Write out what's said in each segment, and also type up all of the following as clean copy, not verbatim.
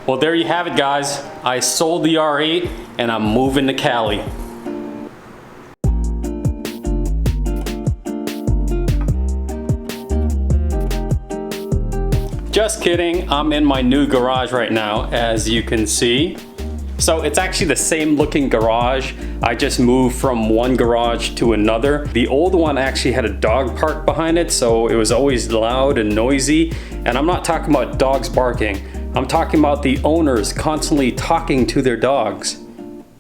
Well, there you have it, guys. I sold the R8 and I'm moving to Cali. Just kidding, I'm in my new garage right now, as you can see. So it's actually the same looking garage. I just moved from one garage to another. The old one actually had a dog park behind it, so it was always loud and noisy. And I'm not talking about dogs barking. I'm talking about the owners constantly talking to their dogs.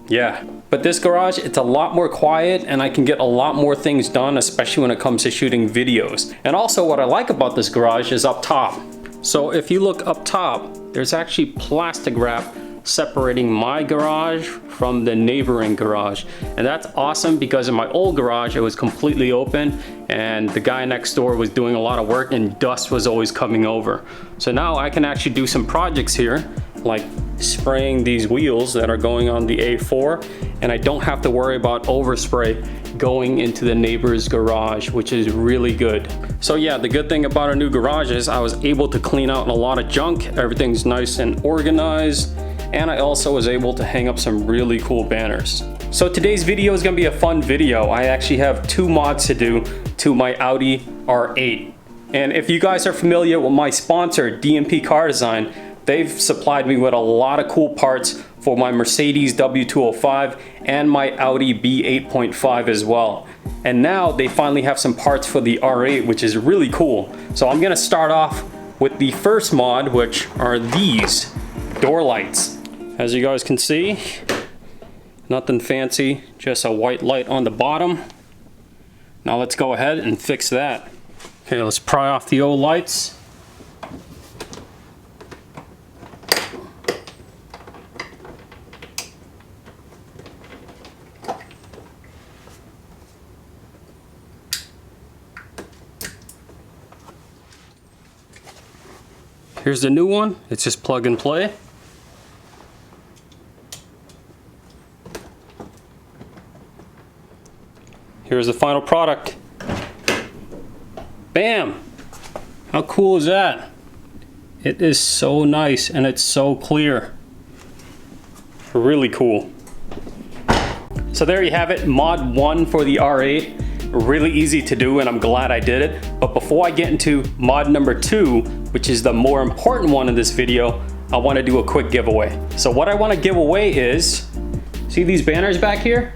Yeah. But this garage, it's a lot more quiet and I can get a lot more things done, especially when it comes to shooting videos. And also what I like about this garage is up top. So if you look up top, there's actually plastic wrap separating my garage from the neighboring garage. And that's awesome because in my old garage, it was completely open and the guy next door was doing a lot of work and dust was always coming over. So now I can actually do some projects here, like spraying these wheels that are going on the A4, and I don't have to worry about overspray going into the neighbor's garage, which is really good. So yeah, the good thing about our new garage is I was able to clean out a lot of junk. Everything's nice and organized. And I also was able to hang up some really cool banners. So today's video is gonna be a fun video. I actually have 2 mods to do to my Audi R8. And if you guys are familiar with my sponsor, DMP Car Design, they've supplied me with a lot of cool parts for my Mercedes W205 and my Audi B8.5 as well. And now they finally have some parts for the R8, which is really cool. So I'm gonna start off with the first mod, which are these door lights. As you guys can see, nothing fancy, just a white light on the bottom. Now let's go ahead and fix that. Okay, let's pry off the old lights. Here's the new one. It's just plug and play. Here's the final product. Bam! How cool is that? It is so nice and it's so clear. Really cool. So there you have it, mod 1 for the R8. Really easy to do and I'm glad I did it. But before I get into mod number 2, which is the more important one in this video, I want to do a quick giveaway. So what I want to give away is, see these banners back here?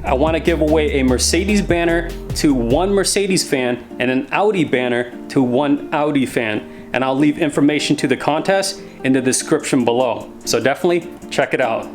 I want to give away a Mercedes banner to 1 Mercedes fan and an Audi banner to 1 Audi fan. And I'll leave information to the contest in the description below. So definitely check it out.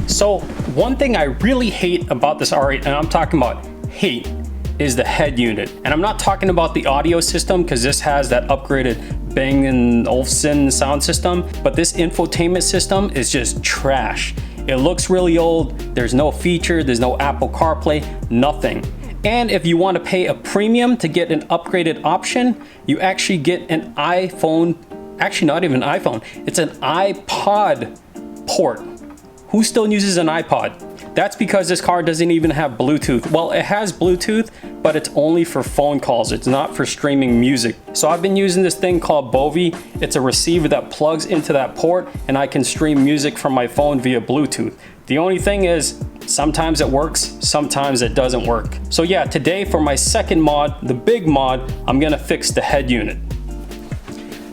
So one thing I really hate about this R8, and I'm talking about hate, is the head unit. And I'm not talking about the audio system because this has that upgraded Bang & Olufsen sound system, but this infotainment system is just trash. It looks really old, there's no feature, there's no Apple CarPlay, nothing. And if you want to pay a premium to get an upgraded option, you actually get an iPhone, actually not even an iPhone, it's an iPod port. Who still uses an iPod? That's because this car doesn't even have Bluetooth. Well, it has Bluetooth, but it's only for phone calls. It's not for streaming music. So I've been using this thing called Bovi. It's a receiver that plugs into that port and I can stream music from my phone via Bluetooth. The only thing is, sometimes it works, sometimes it doesn't work. So yeah, today for my second mod, the big mod, I'm gonna fix the head unit.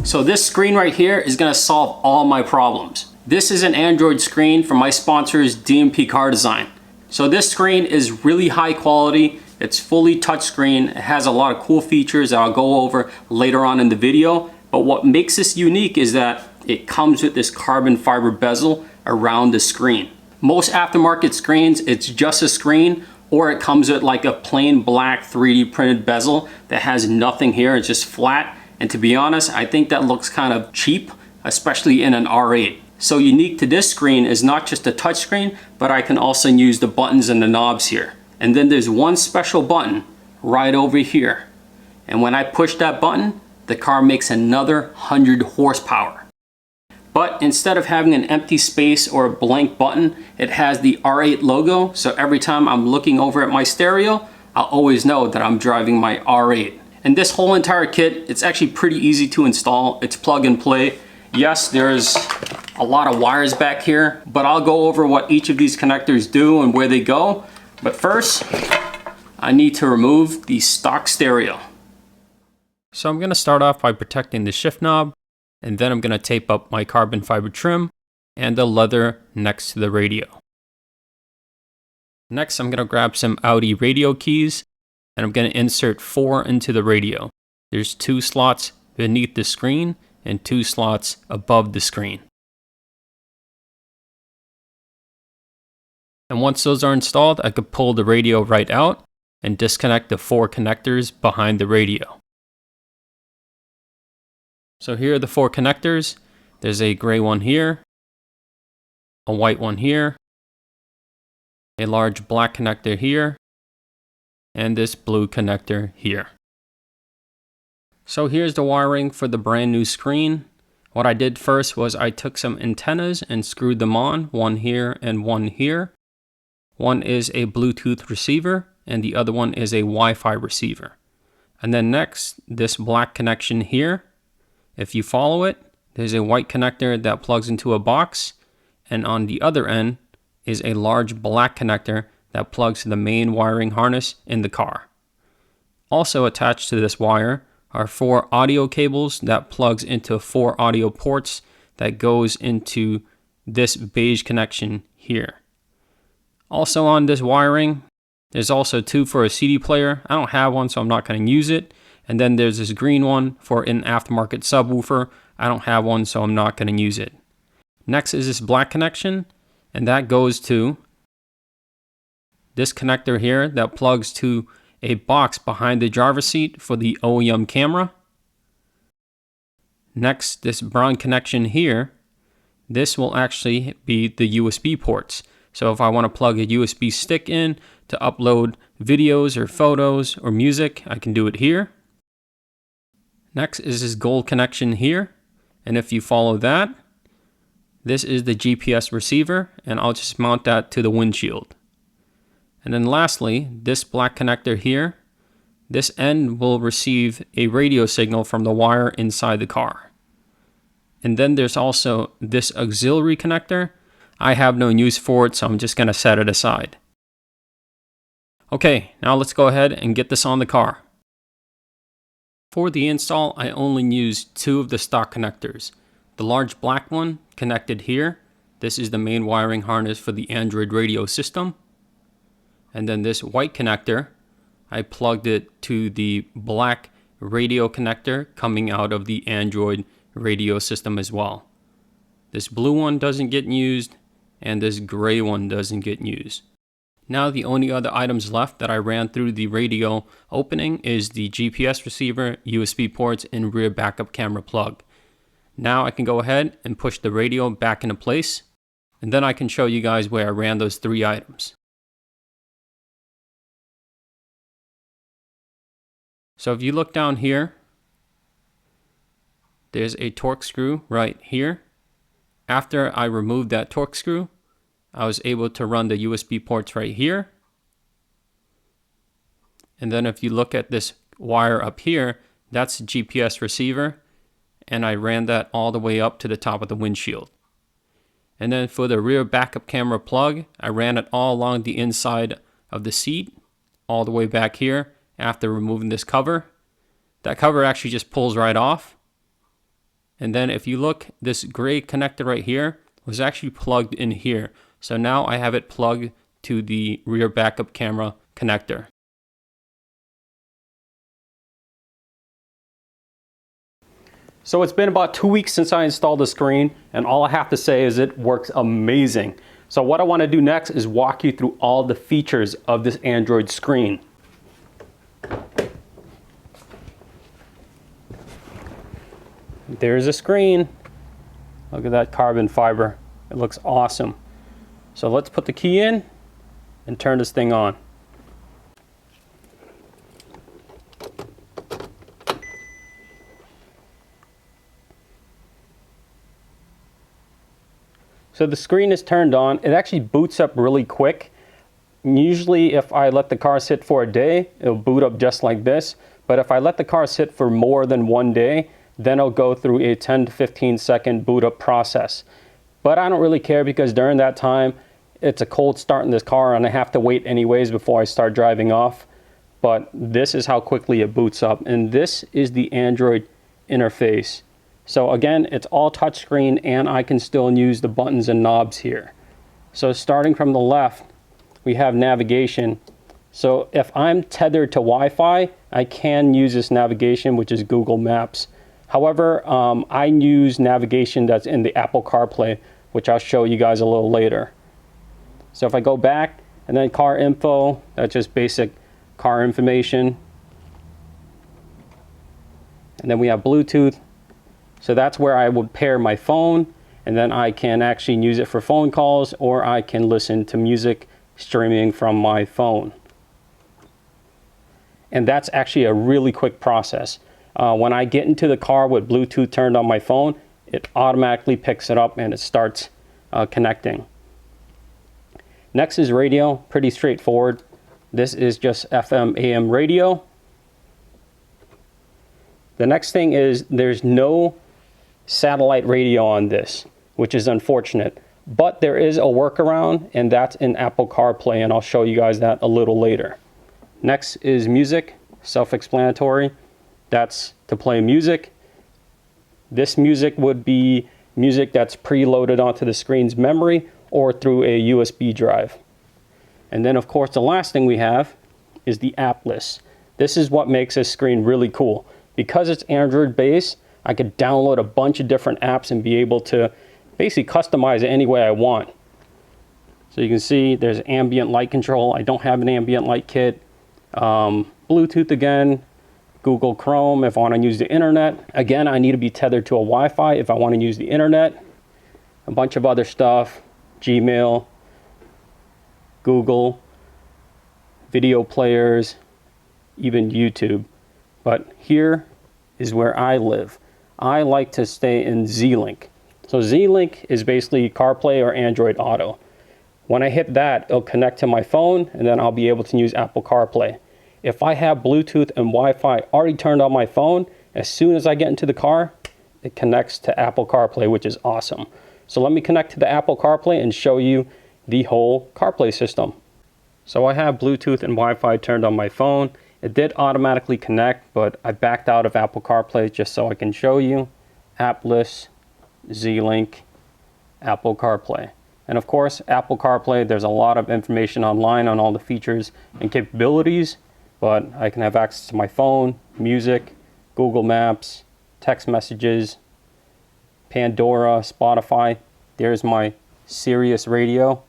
So this screen right here is gonna solve all my problems. This is an Android screen from my sponsors, DMP Car Design. So this screen is really high quality. It's fully touchscreen. It has a lot of cool features that I'll go over later on in the video. But what makes this unique is that it comes with this carbon fiber bezel around the screen. Most aftermarket screens, it's just a screen, or it comes with like a plain black 3D printed bezel that has nothing here. It's just flat. And to be honest, I think that looks kind of cheap, especially in an R8. So unique to this screen is not just a touch screen, but I can also use the buttons and the knobs here. And then there's one special button right over here. And when I push that button, the car makes another 100 horsepower. but instead of having an empty space or a blank button, it has the R8 logo. So every time I'm looking over at my stereo, I'll always know that I'm driving my R8. And this whole entire kit, it's actually pretty easy to install. It's plug and play. Yes, there's a lot of wires back here, but I'll go over what each of these connectors do and where they go. But first, I need to remove the stock stereo. So I'm gonna start off by protecting the shift knob, and then I'm gonna tape up my carbon fiber trim and the leather next to the radio. Next, I'm gonna grab some Audi radio keys, and I'm gonna insert 4 into the radio. There's 2 slots beneath the screen and 2 slots above the screen. And once those are installed, I could pull the radio right out and disconnect the 4 connectors behind the radio. So here are the 4 connectors. There's a gray one here, a white one here, a large black connector here, and this blue connector here. So here's the wiring for the brand new screen. What I did first was I took some antennas and screwed them on, one here and one here. One is a Bluetooth receiver and the other one is a Wi-Fi receiver. And then next, this black connection here. If you follow it, there's a white connector that plugs into a box, and on the other end is a large black connector that plugs to the main wiring harness in the car. Also attached to this wire are 4 audio cables that plugs into 4 audio ports that goes into this beige connection here. Also on this wiring, there's also 2 for a CD player. I don't have one, so I'm not going to use it. And then there's this green one for an aftermarket subwoofer. I don't have one, so I'm not going to use it. Next is this black connection, and that goes to this connector here that plugs to a box behind the driver's seat for the OEM camera. Next, this brown connection here, this will actually be the USB ports. So if I want to plug a USB stick in to upload videos or photos or music, I can do it here. Next is this gold connection here. And if you follow that, this is the GPS receiver, and I'll just mount that to the windshield. And then lastly, this black connector here, this end will receive a radio signal from the wire inside the car. And then there's also this auxiliary connector. I have no use for it, so I'm just going to set it aside. Okay, now let's go ahead and get this on the car. For the install, I only used 2 of the stock connectors. The large black one connected here. This is the main wiring harness for the Android radio system. And then this white connector, I plugged it to the black radio connector coming out of the Android radio system as well. This blue one doesn't get used, and this gray one doesn't get used. Now the only other items left that I ran through the radio opening is the GPS receiver, USB ports, and rear backup camera plug. Now I can go ahead and push the radio back into place, and then I can show you guys where I ran those 3 items. So if you look down here, there's a Torx screw right here. After I removed that Torx screw, I was able to run the USB ports right here. And then if you look at this wire up here, that's the GPS receiver. And I ran that all the way up to the top of the windshield. And then for the rear backup camera plug, I ran it all along the inside of the seat, all the way back here after removing this cover. That cover actually just pulls right off. And then if you look, this gray connector right here was actually plugged in here. So now I have it plugged to the rear backup camera connector. So it's been about 2 weeks since I installed the screen, and all I have to say is it works amazing. So what I want to do next is walk you through all the features of this Android screen. There's a screen. Look at that carbon fiber. It looks awesome. So let's put the key in and turn this thing on. So the screen is turned on. It actually boots up really quick. Usually if I let the car sit for a day, it'll boot up just like this. But if I let the car sit for more than 1 day, then it'll go through a 10 to 15 second boot up process. But I don't really care because during that time, it's a cold start in this car and I have to wait anyways before I start driving off. But this is how quickly it boots up. And this is the Android interface. So again, it's all touchscreen and I can still use the buttons and knobs here. So starting from the left, we have navigation. So if I'm tethered to Wi-Fi, I can use this navigation, which is Google Maps. However, I use navigation that's in the Apple CarPlay, which I'll show you guys a little later. So if I go back and then car info, that's just basic car information. And then we have Bluetooth. So that's where I would pair my phone, and then I can actually use it for phone calls, or I can listen to music streaming from my phone. And that's actually a really quick process. When I get into the car with Bluetooth turned on my phone, it automatically picks it up and it starts connecting. Next is radio, pretty straightforward. This is just FM AM radio. The next thing is there's no satellite radio on this, which is unfortunate. But there is a workaround, and that's in Apple CarPlay, and I'll show you guys that a little later. Next is music, self-explanatory. That's to play music. This music would be music that's preloaded onto the screen's memory or through a USB drive. And then of course the last thing we have is the app list. This is what makes this screen really cool. Because it's Android based, I could download a bunch of different apps and be able to basically customize it any way I want. So you can see there's ambient light control. I don't have an ambient light kit. Bluetooth again, Google Chrome if I want to use the internet. Again, I need to be tethered to a Wi-Fi if I want to use the internet. A bunch of other stuff, Gmail, Google, video players, even YouTube. But here is where I live. I like to stay in Z-Link. So Z-Link is basically CarPlay or Android Auto. When I hit that, it'll connect to my phone, and then I'll be able to use Apple CarPlay. If I have Bluetooth and Wi-Fi already turned on my phone, as soon as I get into the car, it connects to Apple CarPlay, which is awesome. So let me connect to the Apple CarPlay and show you the whole CarPlay system. So I have Bluetooth and Wi-Fi turned on my phone. It did automatically connect, but I backed out of Apple CarPlay just so I can show you. App list, Z-Link, Apple CarPlay. And of course, Apple CarPlay, there's a lot of information online on all the features and capabilities, but I can have access to my phone, music, Google Maps, text messages, Pandora, Spotify. There's my Sirius radio,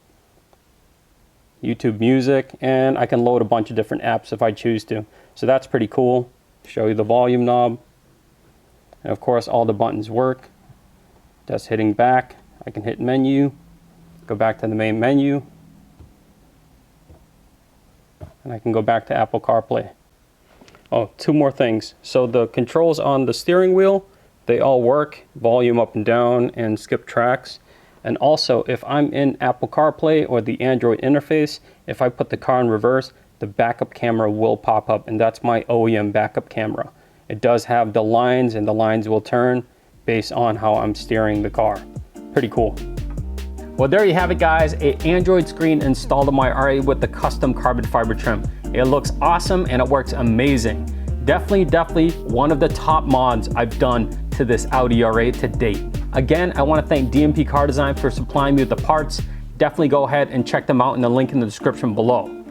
YouTube Music, and I can load a bunch of different apps if I choose to. So that's pretty cool. Show you the volume knob. And of course, all the buttons work. Just hitting back, I can hit menu, go back to the main menu, and I can go back to Apple CarPlay. Oh, two more things. So the controls on the steering wheel, they all work, volume up and down and skip tracks. And also, if I'm in Apple CarPlay or the Android interface, if I put the car in reverse, the backup camera will pop up, and that's my OEM backup camera. It does have the lines, and the lines will turn based on how I'm steering the car. Pretty cool. Well, there you have it, guys. An Android screen installed on my R8 with the custom carbon fiber trim. It looks awesome and it works amazing. Definitely one of the top mods I've done to this Audi R8 to date. Again, I want to thank DMP Car Design for supplying me with the parts. Definitely go ahead and check them out in the link in the description below.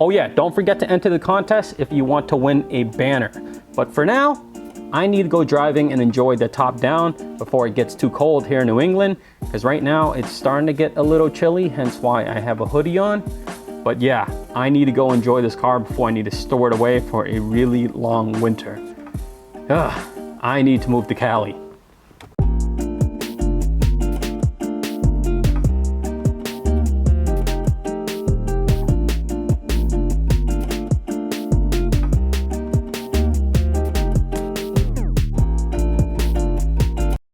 Oh yeah, don't forget to enter the contest if you want to win a banner. But for now, I need to go driving and enjoy the top down before it gets too cold here in New England, because right now it's starting to get a little chilly, hence why I have a hoodie on. But yeah, I need to go enjoy this car before I need to store it away for a really long winter. I need to move to Cali.